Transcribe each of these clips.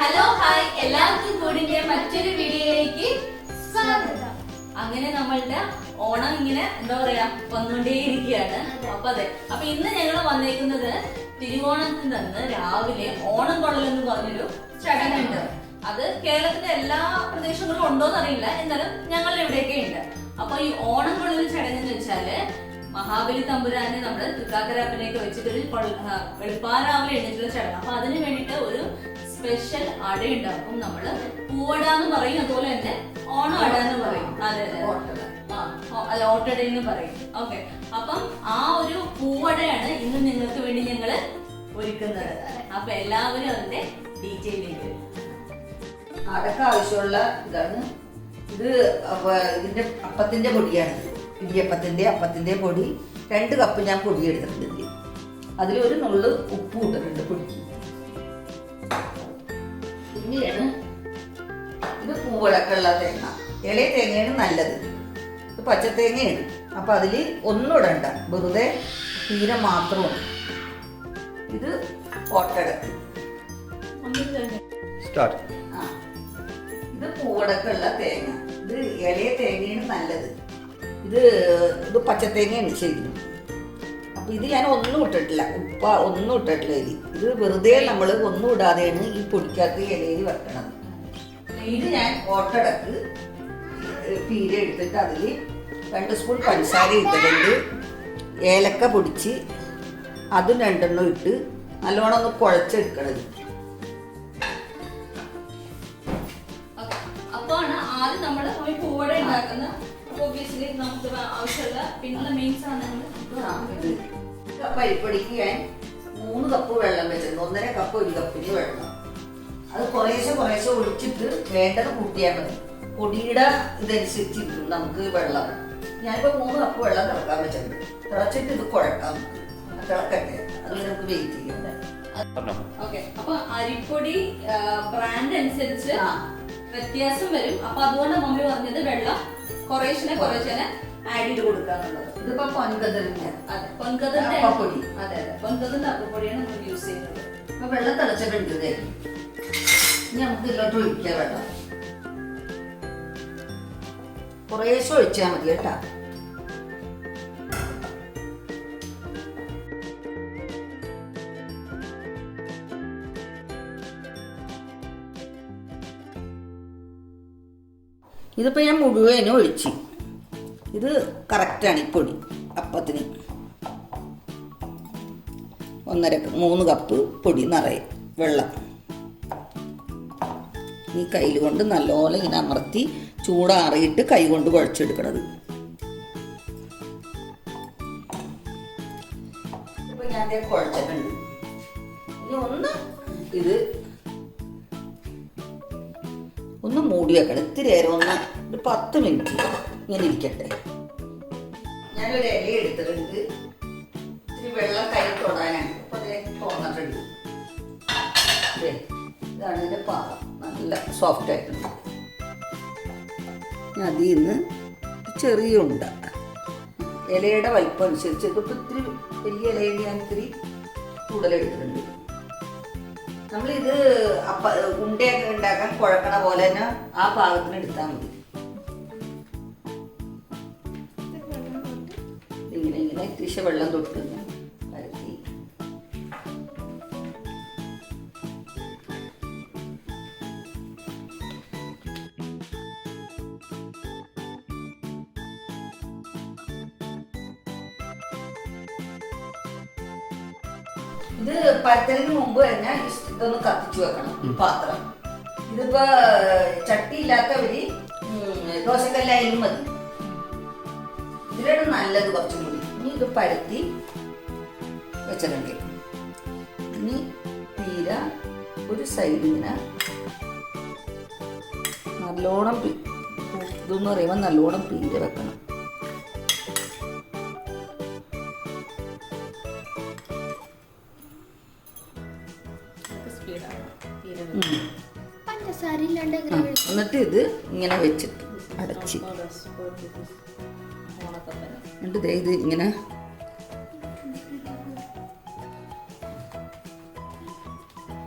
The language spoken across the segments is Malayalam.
ഹലോ ഹായ് എല്ലാവർക്കും കൂടിന്റെ മറ്റൊരു വീഡിയോയിലേക്ക് സ്വാഗതം. അങ്ങനെ നമ്മളുടെ ഓണം ഇങ്ങനെ എന്താ പറയാ വന്നുകൊണ്ടേയിരിക്കുകയാണ്. അപ്പൊ ഇന്ന് ഞങ്ങൾ വന്നേക്കുന്നത് തിരുവോണത്തിന് അന്ന് രാവിലെ ഓണം കൊള്ളലെന്ന് പറഞ്ഞൊരു ചടങ്ങുണ്ട്. അത് കേരളത്തിന്റെ എല്ലാ പ്രദേശങ്ങളിലും ഉണ്ടോന്ന് അറിയില്ല, എന്നാലും ഞങ്ങളുടെ ഇവിടെയൊക്കെ ഉണ്ട്. അപ്പൊ ഈ ഓണം കൊള്ളൽ ചടങ്ങെന്ന് വെച്ചാല് മഹാബലി തമ്പുരാനെ നമ്മള് തൃക്കാക്കരാപ്പനെയൊക്കെ വെച്ചിട്ട് ഒരു വെളുപ്പാരാവിലെ എഴുന്നേറ്റുള്ള ചടങ്ങ്. അപ്പൊ അതിന് വേണ്ടിയിട്ട് ഒരു സ്പെഷ്യൽ അട ഉണ്ടാക്കും. നമ്മള് പൂവട എന്ന് പറയും, അതുപോലെ തന്നെ ഓണം അട എന്ന് പറയും. അതെ അതെ, ഓട്ടട എന്ന് പറയും. ഓക്കെ, അപ്പം ആ ഒരു പൂവടയാണ് ഇന്ന് നിങ്ങൾക്ക് വേണ്ടി ഞങ്ങള് ഒരുക്കുന്നത്. അപ്പൊ എല്ലാവരും അതിന്റെ ഡീറ്റെയിലേക്ക് അടക്ക ആവശ്യമുള്ള ഇതാണ്. ഇത് ഇതിന്റെ അപ്പത്തിന്റെ പൊടിയാണ്. ഇടിയപ്പത്തിന്റെ അപ്പത്തിന്റെ പൊടി 2 കപ്പ് ഞാൻ പൊടി എടുത്തിട്ടുണ്ട്. അതിലൊരു നുള്ളു ഉപ്പ് ഇട്ടിട്ടുണ്ട് പൊടിക്ക്. പിന്നെയാണ് ഇത് പൂവടക്കുള്ള തേങ്ങ. ഇളയ തേങ്ങയാണ് നല്ലത്, ഇത് പച്ചത്തേങ്ങയാണ്. അപ്പൊ അതില് ഒന്നും ഇടണ്ട, വെറുതെ തീരെ മാത്രമാണ്. ഇത് ഓട്ടടക്ക്. ഇത് പൂവടക്കുള്ള തേങ്ങ. ഇത് ഇളയ തേങ്ങയാണ് നല്ലത്, ഇത് പച്ചത്തേങ്ങയാണ് ശരിക്കും. അപ്പൊ ഇത് ഞാൻ ഒന്നും ഇട്ടിട്ടില്ല, ഉപ്പ ഒന്നും ഇട്ടിട്ടില്ല. ഇത് വെറുതെ നമ്മൾ ഒന്നും ഇടാതെയാണ് ഈ പൊടിക്കകത്ത് ഇലയിൽ വെക്കണത്. ഇത് ഞാൻ ഓട്ടടക്ക് പീര എടുത്തിട്ട് അതിൽ 2 സ്പൂൺ പഞ്ചസാര ഇട്ടിട്ടുണ്ട്. ഏലക്ക പൊടിച്ച് അതും 2 ഇട്ട് നല്ലോണം ഒന്ന് കുഴച്ചെടുക്കണത്. അപ്പാണ് ആദ്യം നമ്മള് പൂവട ഉണ്ടാക്കുന്നത്. ഒബ്വിയസ്ലി നമുക്ക് ആവശ്യമുള്ള പിന്നുള്ള മെയിൻ സാധനങ്ങൾ. പരിപ്പൊടിക്ക് ഞാൻ 3 കപ്പ് വെള്ളം വെച്ചിട്ടുണ്ട്. 1.5 കപ്പ് 1 കപ്പിന് വെള്ളം. അത് കുറേശ്ശെ ഒഴിച്ചിട്ട് വേണ്ടത് കൂട്ടിയാൽ മതി. പൊടിയുടെ ഇതനുസരിച്ചിരിക്കും നമുക്ക് വെള്ളം. ഞാനിപ്പോൾ 3 കപ്പ് വെള്ളം തിളക്കാൻ വെച്ചിട്ടുണ്ട്. തിളച്ചിട്ട് ഇത് കുഴക്കാം, തിളക്കട്ടെ. അതിൽ നമുക്ക് വെയിറ്റ് ചെയ്യാം. ഓക്കെ, അപ്പൊ അരിപ്പൊടി ബ്രാൻഡ് അനുസരിച്ച് വ്യത്യാസം വരും. അപ്പൊ അതുകൊണ്ട് മമ്മി പറഞ്ഞത് വെള്ളം കുറേശ്ശെ ആഡ് ചെയ്ത് കൊടുക്കാന്നുള്ളത്. ഇതിപ്പോ പൊൻകതിറിന്റെ അപ്പപ്പൊടി. അതെ, പൊൻകതിറിന്റെ അപ്പപ്പൊടിയാണ് നമ്മൾ യൂസ് ചെയ്യുന്നത്. അപ്പൊ വെള്ളം തിളച്ചിട്ടുണ്ട്. ഇനി നമുക്ക് ഇതിലോട്ട് ഒഴിക്കാം. വെള്ളം കുറേശ്ശെ ഒഴിച്ചാൽ മതി കേട്ടാ. ഇതിപ്പോൾ ഞാൻ മുഴുവനും ഒഴിച്ച്. ഇത് കറക്റ്റാണ് ഈ പൊടി അപ്പത്തിന്. 3 കപ്പ് പൊടി നിറയെ വെള്ളം. ഈ കയ്യിൽ കൊണ്ട് നല്ലോണം ഇങ്ങനെ അമർത്തി ചൂടാറിയിട്ട് കൈ കൊണ്ട് കുഴച്ചെടുക്കണത്. ഇപ്പൊ ഞാൻ കുഴച്ചിട്ടുണ്ട്. ഇനി ഒന്ന് മൂടി വെക്കണം. ഇത്തിരി നേരം ഒരു 10 മിനിറ്റ് ഇങ്ങനെ ഇരിക്കട്ടെ. ഞാനൊരു ഇല എടുത്തിട്ടുണ്ട്. ഇത്തിരി വെള്ളം കൈ തൊടാനാണ്. അപ്പൊ അതേ തോന്നിട്ടുണ്ട്. ഇതാണ് ഇതിന്റെ പാകം. നല്ല സോഫ്റ്റ് ആയിട്ടുണ്ട്. അതിൽ നിന്ന് ചെറിയ ഉണ്ട ഇലയുടെ വലിപ്പം അനുസരിച്ച് ഇതിപ്പോൾ ഇത്തിരി വലിയ ഇലയിൽ ഞാൻ ഇത്തിരി കൂടുതലെടുത്തിട്ടുണ്ട്. നമ്മളിത് ഉണ്ടയൊക്കെ ഉണ്ടാക്കാൻ കുഴക്കണ പോലെ തന്നെ ആ പാകത്തിന് എടുത്താൽ മതി. ഇങ്ങനെ ഇത്തിരി വെള്ളം തൊട്ട് പരത്തി. ഇത് പരത്തലിന് മുമ്പ് തന്നെ ഇതൊന്ന് കത്തിച്ചു വെക്കണം ഈ പാത്രം. ഇതിപ്പോ ചട്ടി ഇല്ലാത്തവര് ദോശക്കല്ലായാലും മതി. ഇതിലാണ് നല്ലത് കുറച്ചും കൂടി. ഇനി ഇത് പരത്തി വെച്ചിട്ടുണ്ട്. ഇനി പീര ഒരു സൈഡിങ്ങനെ നല്ലോണം ഇതെന്ന് പറയുമ്പോൾ നല്ലോണം പീര വെക്കണം. എന്നിട്ട് ഇത് ഇങ്ങനെ വെച്ചിട്ട് അടച്ച് എന്നിട്ട് ഇത് ഇങ്ങനെ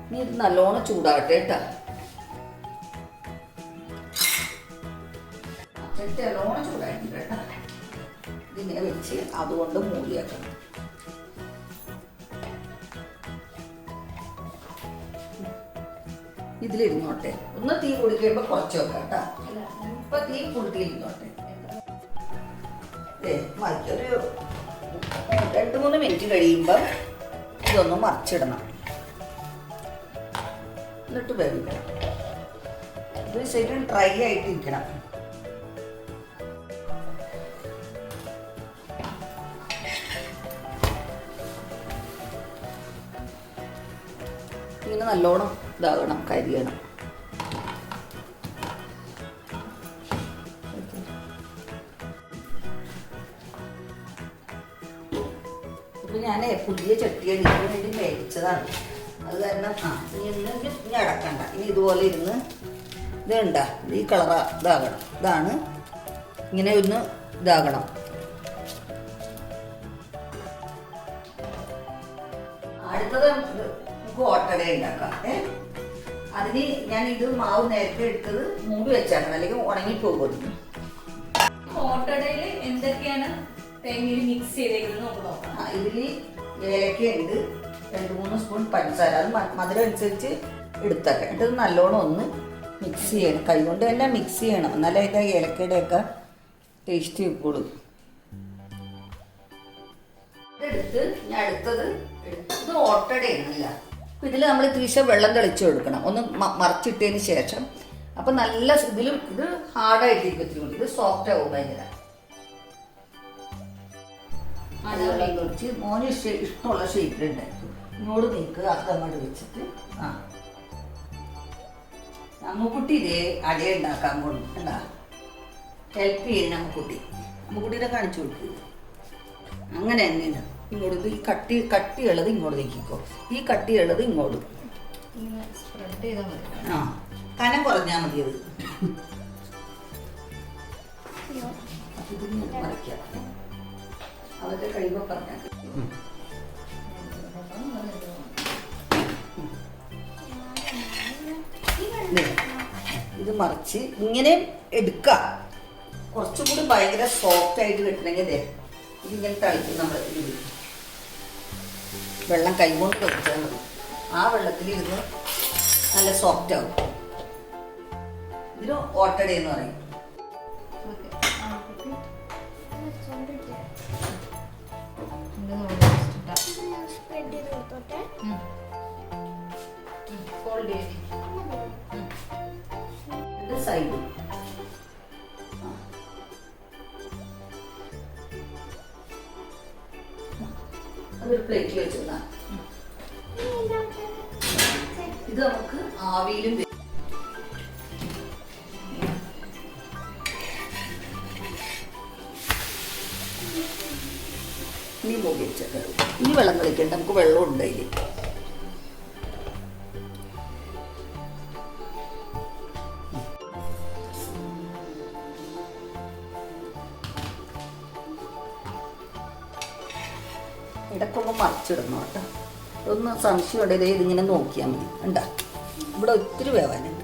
ഇനി ഇത് നല്ലോണം ചൂടാകട്ടെ കേട്ടോ. ചട്ടി നല്ലോണം ചൂടായിട്ടുണ്ട് കേട്ടോ. ഇതിങ്ങനെ വെച്ച് അതുകൊണ്ട് മൂടിയാക്കണം. ഇതിലിരുന്നോട്ടെ. ഒന്ന് തീ കുടിക്കുമ്പോൾ കുറച്ച് വെക്കാം കേട്ടോ. ഇപ്പൊ തീ കുടുക്കിയിരുന്നോട്ടെ. മറിച്ചൊരു 2-3 മിനിറ്റ് കഴിയുമ്പോൾ ഇതൊന്ന് മറിച്ചിടണം. എന്നിട്ട് വേവിക്കണം. ഇത് ശരിക്കും ഡ്രൈ ആയിട്ടിരിക്കണം. ഇങ്ങനെ നല്ലോണം ഇതാകണം, കരിയണം. ഇപ്പം ഞാൻ പുതിയ ചട്ടിയാണ് ഇതിന് വേണ്ടി മേടിച്ചതാണ്. അത് കാരണം ഇനി അടക്കണ്ട. ഇനി ഇതുപോലെ ഇരുന്ന് ഇതുണ്ട ഈ കളറ ഇതാകണം. ഇതാണ് ഇങ്ങനെ ഒന്ന് ഇതാകണം. അടുത്തത് നമുക്ക് ഓട്ടട ഉണ്ടാക്കാം. അതിന് ഞാൻ ഇത് മാവ് നേരത്തെ എടുത്തത് മൂടി വെച്ചാണ്, അല്ലെങ്കിൽ ഉണങ്ങിപ്പോകും. ഓട്ടടയിൽ എന്തൊക്കെയാണ് തേങ്ങയിൽ മിക്സ് ചെയ്തേക്കുന്നത് നമുക്ക് നോക്കാം. ഇതിൽ ഏലക്കയുണ്ട്, 2-3 സ്പൂൺ പഞ്ചസാര, അത് മധുരം അനുസരിച്ച് എടുത്തേക്കാം. എന്നിട്ട് നല്ലോണം ഒന്ന് മിക്സ് ചെയ്യണം. കൈകൊണ്ട് തന്നെ മിക്സ് ചെയ്യണം, എന്നാലേ അതിൻ്റെ ഏലക്കയുടെയൊക്കെ ടേസ്റ്റ് വെക്കുള്ളൂ. ഇതെടുത്ത് ഞാൻ അടുത്തത് ഇത് ഓട്ടടയാണല്ല. അപ്പം ഇതിൽ നമ്മൾ ഇത്തിരി വെള്ളം തെളിച്ച് കൊടുക്കണം, ഒന്ന് മറിച്ചിട്ടതിന് ശേഷം. അപ്പം നല്ല ഇതിലും ഇത് ഹാർഡായിട്ടിരിക്കും, ഇത്തിരി കൂടി ഇത് സോഫ്റ്റ് ആവും ഭയങ്കര. വെള്ളം തെളിച്ച് മോന് ഇഷ്ടമുള്ള ഷേപ്പിലുണ്ടായിരിക്കും. ഇങ്ങോട്ട് നീക്ക് അങ്ങോട്ട് വെച്ചിട്ട് അമ്മുക്കുട്ടി ഇതേ അട ഉണ്ടാക്കാൻ പോകുന്നു. എന്താ ഹെൽപ്പ് ചെയ്യുന്ന അമ്മുക്കുട്ടീനെ കാണിച്ചു കൊടുക്കുക. അങ്ങനെ തന്നെയാണ്. ഇങ്ങോട്ട് ഈ കട്ടിയുള്ളത് ഇങ്ങോട്ട് നീക്കിക്കോ, ഈ കട്ടിയുള്ളത് ഇങ്ങോട്ട്. കനം കുറഞ്ഞാൽ മതി. അത് ഇത് മറിക്കാം. അതൊക്കെ കഴിയുമ്പോൾ പറഞ്ഞാൽ ഇത് മറിച്ച് ഇങ്ങനെ എടുക്കുക. കുറച്ചും കൂടി ഭയങ്കര സോഫ്റ്റ് ആയിട്ട് കിട്ടണമെങ്കിൽ ഇതിങ്ങനെ തളിക്കും. നമ്മൾ ഇതിൽ വെള്ളം കൈകൊണ്ട് വെച്ചാൽ മതി. ആ വെള്ളത്തിൽ ഇരുന്ന് നല്ല സോഫ്റ്റ് ആവും. ഇതിന് ഓട്ടട എന്ന് പറയും. സൈഡ് അതൊരു പ്ലേറ്റിൽ വെച്ചിരുന്ന ഇത് നമുക്ക് ആവിയിലും ഇനി മൂടി വെച്ചിട്ട് ഇനി വെള്ളം കളിക്കണ്ട. നമുക്ക് വെള്ളം ഉണ്ട് അതിൽ. ഇടയ്ക്കൊന്ന് മറിച്ചിടണം കേട്ടോ. ഒന്ന് സംശയം ഉണ്ടെങ്കിൽ ഇതിങ്ങനെ നോക്കിയാൽ മതി. ഉണ്ടാ ഇവിടെ ഒത്തിരി വേവാനുണ്ട്.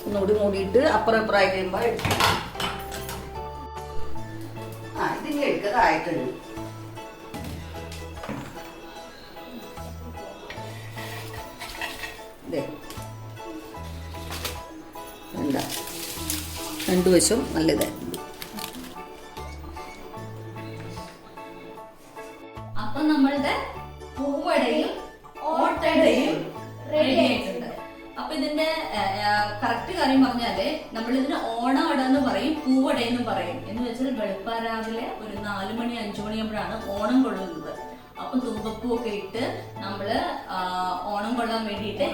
ഒന്നുകൂടി മൂടിയിട്ട് അപ്പുറം ഇപ്പുറമായി കഴിയുമ്പോൾ എടുക്കണം. ഇതിങ്ങനെ എടുക്കാതായിട്ടുണ്ട്. എന്താ 2 വശം നല്ലതായിരുന്നു. അപ്പൊ നമ്മളുടെ പൂവടയും ഓട്ടടയും റെഡി ആയിട്ടുണ്ട്. അപ്പൊ ഇതിന്റെ കറക്റ്റ് കാര്യം പറഞ്ഞാല് നമ്മളിതിന് ഓണവട എന്ന് പറയും, പൂവട എന്ന് പറയും. എന്ന് വെച്ചാൽ വെളുപ്പാരാവിലെ ഒരു 4 മണി 5 മണിയാകുമ്പോഴാണ് ഓണം കൊള്ളുന്നത്. അപ്പം തുമ്പപ്പൂ ഒക്കെ ഇട്ട് നമ്മള് ഓണം കൊള്ളാൻ വേണ്ടിയിട്ട്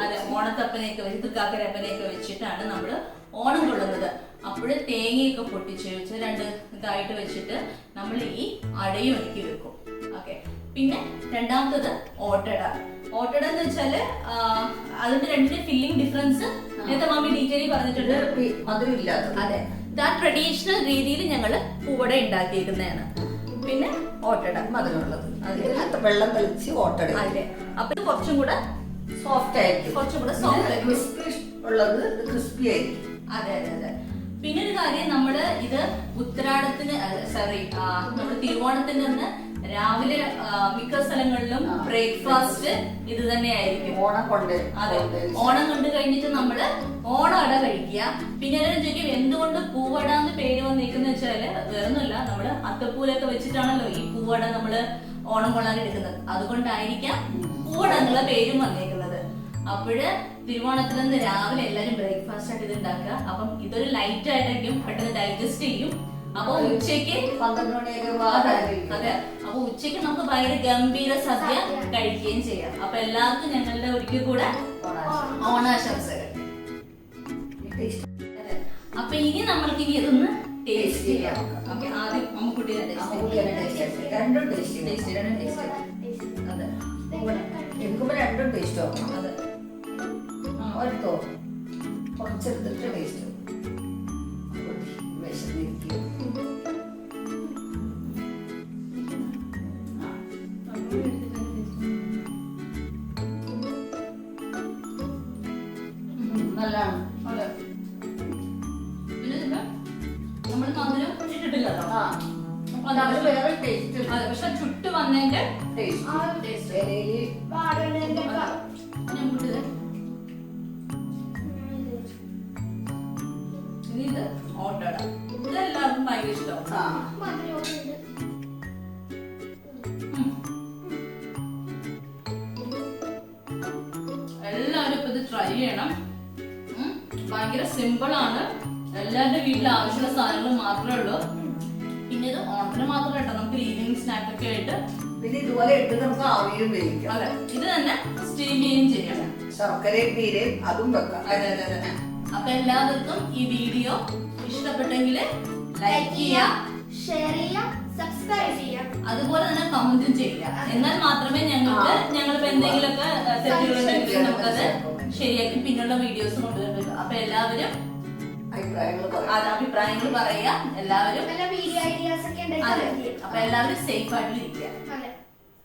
അതെ ഓണത്തപ്പനെയൊക്കെ വെച്ച് തുക്കാക്കരപ്പനെയൊക്കെ വെച്ചിട്ടാണ് നമ്മള് ഓണം കൊള്ളുന്നത്. അപ്പോഴ് തേങ്ങയൊക്കെ പൊട്ടിച്ച് വെച്ച് 2 ഇതായിട്ട് വെച്ചിട്ട് നമ്മൾ ഈ അടയും ഒരുക്കി വെക്കും. ഓക്കെ. പിന്നെ രണ്ടാമത്തത് ഓട്ടട. ഓട്ടട എന്ന് വെച്ചാല് അതിന്റെ 2 ഫില്ലിംഗ് ഡിഫറൻസ് നേരത്തെ മാമി ഡീറ്റെയിൽ പറഞ്ഞിട്ടുണ്ട്. അതെ, ഇതാ ട്രഡീഷണൽ രീതിയിൽ ഞങ്ങള് പൂവട ഉണ്ടാക്കിയിരിക്കുന്നതാണ്. പിന്നെ ഓട്ടട മധുരമുള്ളത്, അതിനകത്ത് വെള്ളം തെളിച്ച് ഓട്ടട. അതെ, അപ്പൊ ഇത് കുറച്ചും കൂടെ സോഫ്റ്റ് ആയിരിക്കും. കുറച്ചും കൂടെ സോഫ്റ്റ് ക്രിസ്പി ഉള്ളത് ക്രിസ്പി ആയിരിക്കും. അതെ അതെ അതെ. പിന്നെ ഒരു കാര്യം, നമ്മള് ഇത് ഉത്തരാടത്തിന് നമ്മുടെ തിരുവോണത്തിന് അന്ന് രാവിലെ മിക്ക സ്ഥലങ്ങളിലും ബ്രേക്ക്ഫാസ്റ്റ് ഇത് തന്നെയായിരിക്കും. ഓണം കൊണ്ട് അതെ, ഓണം കൊണ്ട് കഴിഞ്ഞിട്ട് നമ്മള് ഓണട കഴിക്കുക. പിന്നെ ചോദിക്കും എന്തുകൊണ്ട് പൂവട എന്ന് പേര് വന്നേക്കുന്ന വെച്ചാല് വേറൊന്നുമില്ല, നമ്മള് അത്തപ്പൂലൊക്കെ വെച്ചിട്ടാണല്ലോ ഈ പൂവട നമ്മള് ഓണം കൊള്ളാൻ എടുക്കുന്നത്. അതുകൊണ്ടായിരിക്കാം പൂവട എന്നുള്ള പേരും വന്നേക്കുന്നത്. അപ്പോഴ് തിരുവോണത്തിനന്ന് രാവിലെ എല്ലാരും ബ്രേക്ക്ഫാസ്റ്റ് ആയിട്ട് ഇത് ഉണ്ടാക്കുക. അപ്പം ഇതൊരു ലൈറ്റ് ആയിട്ടായിരിക്കും, പെട്ടെന്ന് ഡൈജസ്റ്റ് ചെയ്യും. അപ്പൊ ഉച്ചക്ക് 12 മണിയൊക്കെ അതെ, അപ്പൊ ഉച്ചക്ക് നമുക്ക് ഭയങ്കര ഗംഭീര സദ്യ കഴിക്കുകയും ചെയ്യാം. അപ്പൊ എല്ലാവർക്കും ഞങ്ങളുടെ ഒരിക്കൽ കൂടെ ഓണാശംസകൾ. അതെ, അപ്പൊ ഇനി നമ്മൾക്ക് ഇനി ഇതൊന്ന് ടേസ്റ്റ് ചെയ്യാം. ഓക്കെ, ആദ്യം അമ്മുക്കുട്ടിയുടെ രണ്ടും ടേസ്റ്റ് ടേസ്റ്റ്. അതെ എടുക്കുമ്പോ രണ്ടും ടേസ്റ്റ് ആവും. അതെ, എടുത്തോ, കുറച്ചെടുത്തിട്ട് ടേസ്റ്റ് വിശന്നിരിക്കും. നല്ലതാണ്. അതെ, പിന്നെ നമ്മൾ മധുരം ഇട്ടിട്ടില്ലല്ലോ. അത് വേറെ ടേസ്റ്റ്. അതെ, പക്ഷെ ചുട്ട് വന്നതിന്റെ ടേസ്റ്റ് ഞാൻ കൂട്ടിയത് ഇനി ഇത് ഓട്ടട. ഇതെല്ലാവർക്കും ഭയങ്കര ഇഷ്ടമാവും. എല്ലാവരും ഇപ്പൊ ഇത് ട്രൈ ചെയ്യണം. ഭയങ്കര സിമ്പിൾ ആണ്. എല്ലാവരുടെ വീട്ടിൽ ആവശ്യമുള്ള സാധനങ്ങൾ മാത്രമേ ഉള്ളൂ. പിന്നെ ഇത് ഓണത്തിന് മാത്രമല്ല കേട്ടോ, നമുക്ക് ഈവനിങ് സ്നാക്ക് ഒക്കെ ആയിട്ട് പിന്നെ ഇതുപോലെ ഇട്ട് നമുക്ക് ആവിയിലും വേവിക്കാം. അതെ, ഇത് തന്നെ സ്റ്റീം ചെയ്യുകയും ചെയ്യാം. ശർക്കരയും പീരയും അതും വെക്കാം. അതെ അതെ അതെ. അപ്പൊ എല്ലാവർക്കും ഈ വീഡിയോ ഇഷ്ടപ്പെട്ടെങ്കിൽ ലൈക്ക് ചെയ്യാം, ഷെയർ ചെയ്യാം, സബ്സ്ക്രൈബ് ചെയ്യാം. അതുപോലെ തന്നെ കമന്റും ചെയ്യാം. എന്നാൽ മാത്രമേ ഞങ്ങളിപ്പോ എന്തെങ്കിലുമൊക്കെ തെറ്റുകളുണ്ടെങ്കിൽ നമുക്കത് ശരിയാക്കി പിന്നുള്ള വീഡിയോസ് കൊണ്ടുവരുന്നത്. അപ്പൊ എല്ലാവരും അഭിപ്രായങ്ങൾ പറയാം. എല്ലാവരും നല്ല വീഡിയോ ഐഡിയാസ് ഒക്കെ അതെ, അപ്പൊ എല്ലാവരും സേഫ് ആയിട്ട് ഇരിക്കുക. അതെ.